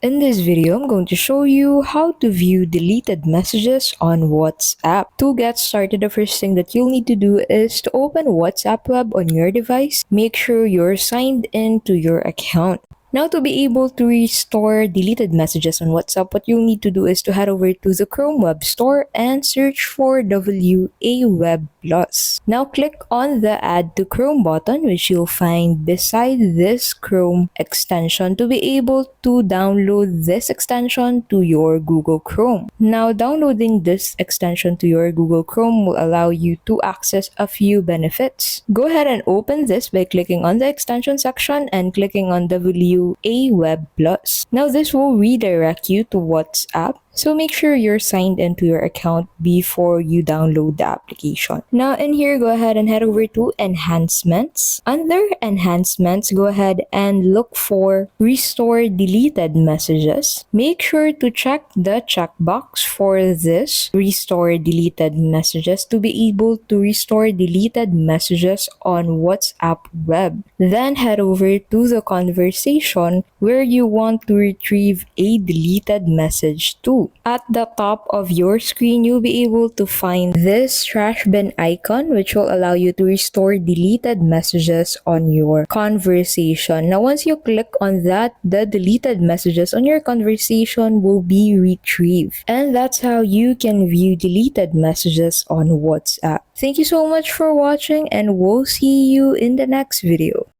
In this video, I'm going to show you how to view deleted messages on WhatsApp. To get started, the first thing that you'll need to do is to open WhatsApp web on your device. Make sure you're signed in to your account. Now, to be able to restore deleted messages on WhatsApp, what you'll need to do is to head over to the Chrome Web Store and search for WA Web Plus. Now, click on the Add to Chrome button, which you'll find beside this Chrome extension to be able to download this extension to your Google Chrome. Now, downloading this extension to your Google Chrome will allow you to access a few benefits. Go ahead and open this by clicking on the extension section and clicking on WA Web Plus. Now, this will redirect you to WhatsApp. So make sure you're signed into your account before you download the application. Now in here, go ahead and head over to Enhancements. Under Enhancements, go ahead and look for Restore Deleted Messages. Make sure to check the checkbox for this Restore Deleted Messages to be able to restore deleted messages on WhatsApp web. Then head over to the conversation where you want to retrieve a deleted message to. At the top of your screen, you'll be able to find this trash bin icon, which will allow you to restore deleted messages on your conversation. Now, once you click on that, the deleted messages on your conversation will be retrieved. And that's how you can view deleted messages on WhatsApp. Thank you so much for watching, and we'll see you in the next video.